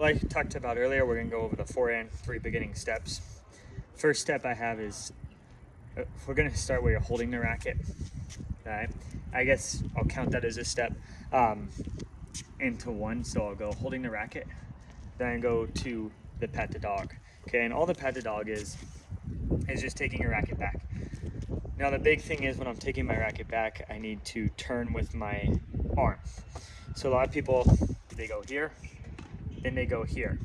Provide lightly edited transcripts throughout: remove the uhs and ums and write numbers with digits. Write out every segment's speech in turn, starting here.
Like I talked about earlier, we're gonna go over the forehand 3 beginning steps. First step I have is we're gonna start where you're holding the racket. All right, I guess I'll count that as a step into one. So I'll go holding the racket, then I go to the pat the dog. Okay, and all the pat the dog is just taking your racket back. Now the big thing is when I'm taking my racket back, I need to turn with my arm. So a lot of people, they go here, then they go here.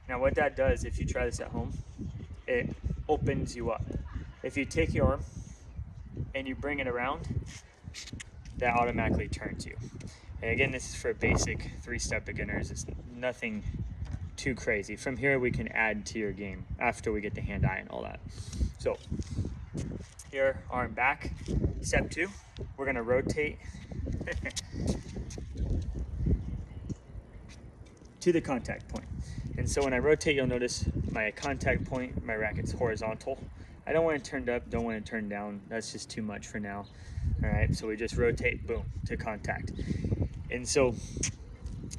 Now what that does, if you try this at home, it opens you up. If you take your arm and you bring it around, that automatically turns you. And again, this is for basic 3-step beginners. It's nothing too crazy. From here, we can add to your game after we get the hand-eye and all that. So here, arm back. Step 2, we're gonna rotate to the contact point. And so when I rotate, you'll notice my contact point, my racket's horizontal. I don't want it turned up, don't want it turned down. That's just too much for now. All right, so we just rotate, boom, to contact. And so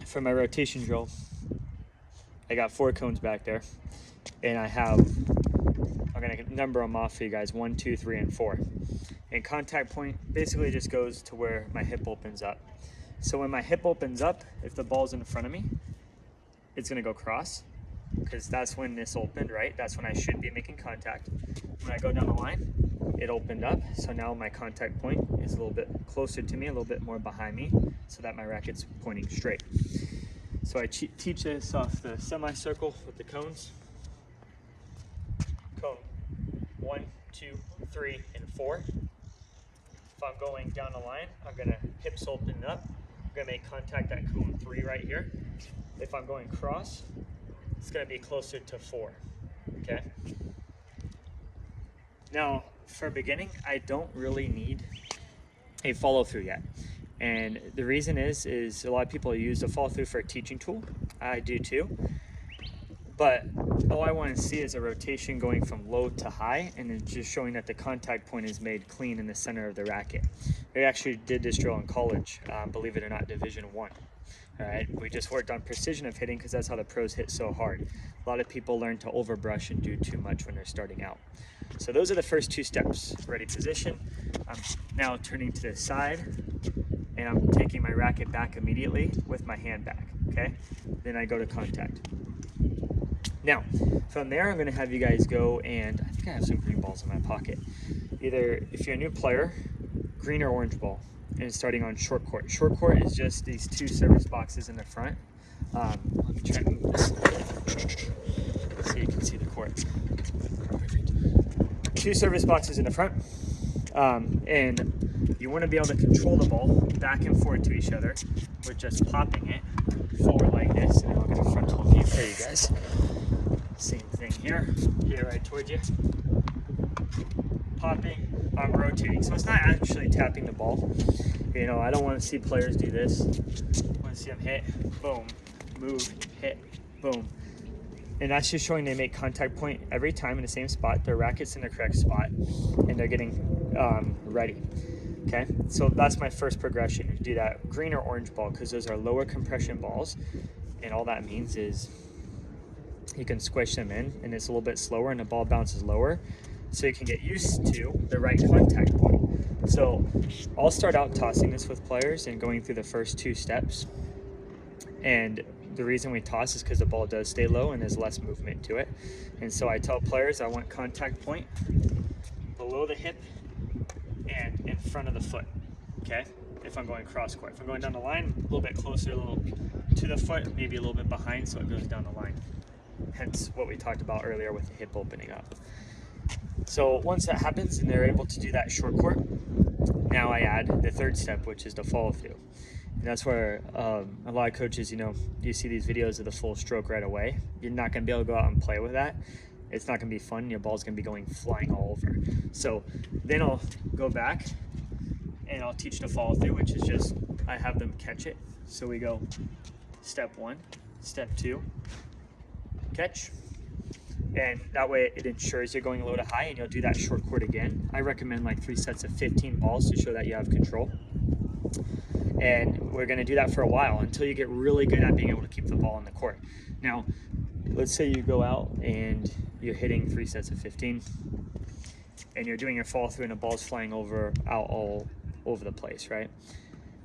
for my rotation drill, I got 4 cones back there, and I'm gonna number them off for you guys, 1, 2, 3, and 4. And contact point basically just goes to where my hip opens up. So when my hip opens up, if the ball's in front of me, it's gonna go cross, because that's when this opened, right? That's when I should be making contact. When I go down the line, it opened up, so now my contact point is a little bit closer to me, a little bit more behind me, so that my racket's pointing straight. So I teach this off the semicircle with the cones. Cone 1, 2, 3, and 4. If I'm going down the line, I'm gonna hips open up. I'm gonna make contact at cone 3 right here. If I'm going cross, it's gonna be closer to 4, okay? Now, for beginning, I don't really need a follow through yet. And the reason is a lot of people use a follow through for a teaching tool. I do too. But all I want to see is a rotation going from low to high, and then just showing that the contact point is made clean in the center of the racket. We actually did this drill in college, believe it or not, Division 1. All right, we just worked on precision of hitting because that's how the pros hit so hard. A lot of people learn to overbrush and do too much when they're starting out. So those are the first 2 steps. Ready position. I'm now turning to the side, and I'm taking my racket back immediately with my hand back, okay? Then I go to contact. Now, from there, I'm gonna have you guys go, and I think I have some green balls in my pocket. Either, if you're a new player, green or orange ball, and starting on short court. Short court is just these 2 service boxes in the front. Let me try and move this so you can see the court. Perfect. 2 service boxes in the front, and you want to be able to control the ball back and forth to each other with just popping it forward like this. And I'll get a frontal view for you guys. Same thing here right towards you. Popping, I'm rotating. So it's not actually tapping the ball. You know, I don't want to see players do this. I want to see them hit, boom, move, hit, boom. And that's just showing they make contact point every time in the same spot. Their racket's in the correct spot, and they're getting ready. Okay, so that's my first progression. You do that green or orange ball because those are lower compression balls, and all that means is you can squish them in, and it's a little bit slower, and the ball bounces lower, so you can get used to the right contact point. So I'll start out tossing this with players and going through the first 2 steps. And the reason we toss is because the ball does stay low and there's less movement to it. And so I tell players I want contact point below the hip and in front of the foot, okay? If I'm going cross court. If I'm going down the line, a little bit closer, a little to the foot, maybe a little bit behind, so it goes down the line. Hence what we talked about earlier with the hip opening up. So once that happens and they're able to do that short court, now I add the 3rd step, which is the follow through. And that's where a lot of coaches, you know, you see these videos of the full stroke right away. You're not going to be able to go out and play with that. It's not going to be fun. Your ball's going to be going flying all over. So then I'll go back and I'll teach the follow through, which is just I have them catch it. So we go step 1, step 2, catch. And that way it ensures you're going low to high, and you'll do that short court again. I recommend like 3 sets of 15 balls to show that you have control. And we're going to do that for a while until you get really good at being able to keep the ball in the court. Now, let's say you go out and you're hitting 3 sets of 15 and you're doing your follow through and the ball's flying out all over the place, right?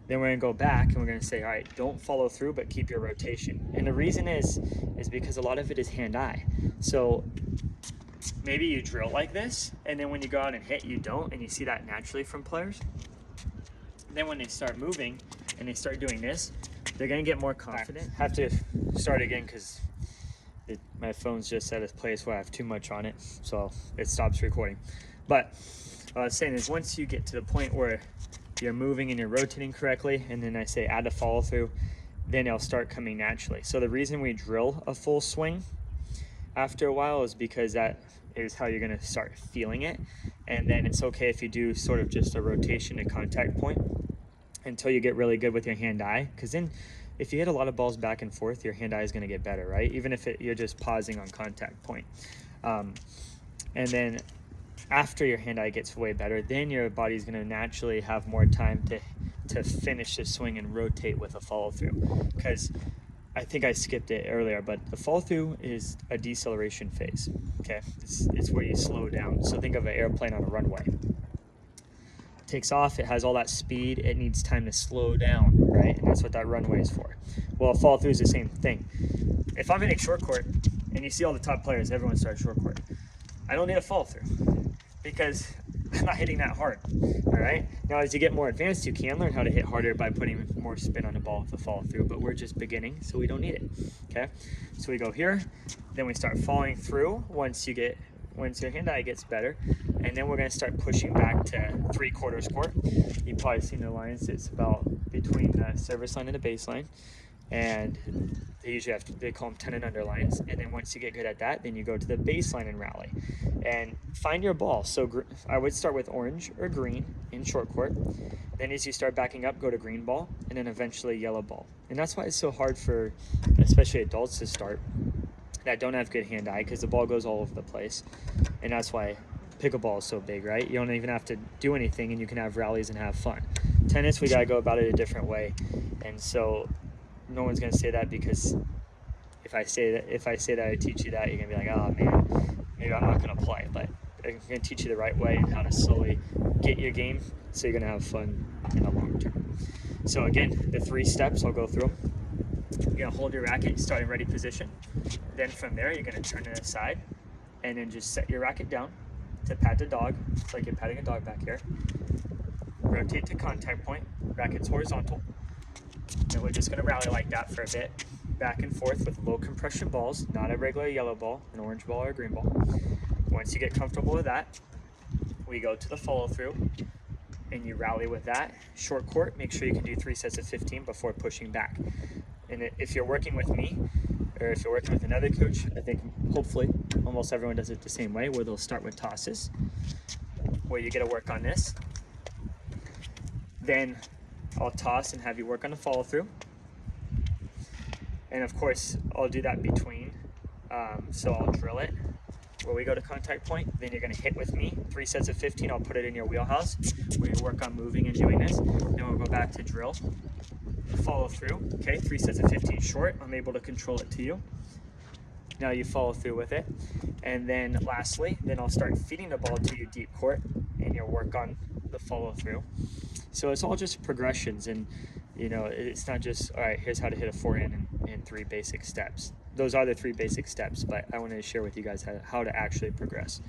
Then we're gonna go back and we're gonna say, all right, don't follow through, but keep your rotation. And the reason is because a lot of it is hand-eye. So maybe you drill like this, and then when you go out and hit, you don't, and you see that naturally from players. Then when they start moving and they start doing this, they're gonna get more confident. Have to start again because my phone's just at a place where I have too much on it, so it stops recording. But what I was saying is once you get to the point where you're moving and you're rotating correctly, and then I say add a follow through, then it'll start coming naturally. So the reason we drill a full swing after a while is because that is how you're gonna start feeling it. And then it's okay if you do sort of just a rotation and contact point until you get really good with your hand-eye, because then if you hit a lot of balls back and forth, your hand-eye is gonna get better, right? Even if you're just pausing on contact point. And then after your hand-eye gets way better, then your body's gonna naturally have more time to finish the swing and rotate with a follow-through. Because I think I skipped it earlier, but the follow-through is a deceleration phase, okay? It's where you slow down. So think of an airplane on a runway. It takes off, it has all that speed, it needs time to slow down, right? And that's what that runway is for. Well, a follow-through is the same thing. If I'm hitting short court, and you see all the top players, everyone starts short court, I don't need a follow-through because I'm not hitting that hard, all right? Now, as you get more advanced, you can learn how to hit harder by putting more spin on the ball with the follow through, but we're just beginning, so we don't need it, okay? So we go here, then we start following through once your hand-eye gets better, and then we're gonna start pushing back to 3/4 court. You've probably seen the lines, it's about between the service line and the baseline, and they call them 10 and under lines. And then once you get good at that, then you go to the baseline and rally and find your ball. So I would start with orange or green in short court. Then as you start backing up, go to green ball, and then eventually yellow ball. And that's why it's so hard for especially adults to start that don't have good hand-eye, because the ball goes all over the place. And that's why pickleball is so big, right? You don't even have to do anything and you can have rallies and have fun. Tennis, we gotta go about it a different way. And so no one's gonna say that, because if I say that I teach you that, you're gonna be like, oh man, maybe I'm not gonna play. But I'm gonna teach you the right way and how to slowly get your game, so you're gonna have fun in the long term. So again, the 3 steps, I'll go through them. You're gonna hold your racket, start in ready position. Then from there, you're gonna turn it aside, and then just set your racket down to pat the dog. It's like you're patting a dog back here. Rotate to contact point, racket's horizontal. And we're just gonna rally like that for a bit, back and forth with low compression balls, not a regular yellow ball, an orange ball or a green ball. Once you get comfortable with that, we go to the follow through and you rally with that. Short court, make sure you can do 3 sets of 15 before pushing back. And if you're working with me, or if you're working with another coach, I think hopefully almost everyone does it the same way, where they'll start with tosses, where you get to work on this. Then I'll toss and have you work on the follow through. And of course, I'll do that between. So I'll drill it where we go to contact point. Then you're gonna hit with me, 3 sets of 15. I'll put it in your wheelhouse where you work on moving and doing this. Then we'll go back to drill, follow through. Okay, 3 sets of 15 short. I'm able to control it to you. Now you follow through with it. And then lastly, then I'll start feeding the ball to you deep court and you'll work on the follow through. So it's all just progressions, and it's not just, all right, here's how to hit a forehand in 3 basic steps. Those are the 3 basic steps, but I wanted to share with you guys how to actually progress.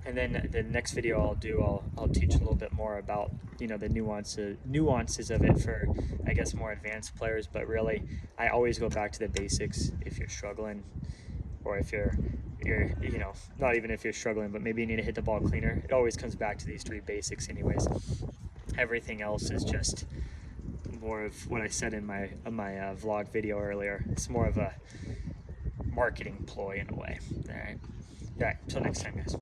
And then the next video I'll teach a little bit more about the nuances of it for, I guess, more advanced players. But really, I always go back to the basics if you're struggling, or if you're not even if you're struggling, but maybe you need to hit the ball cleaner. It always comes back to these 3 basics anyways. Everything else is just more of what I said in my vlog video earlier. It's more of a marketing ploy in a way. All right, until next time, guys.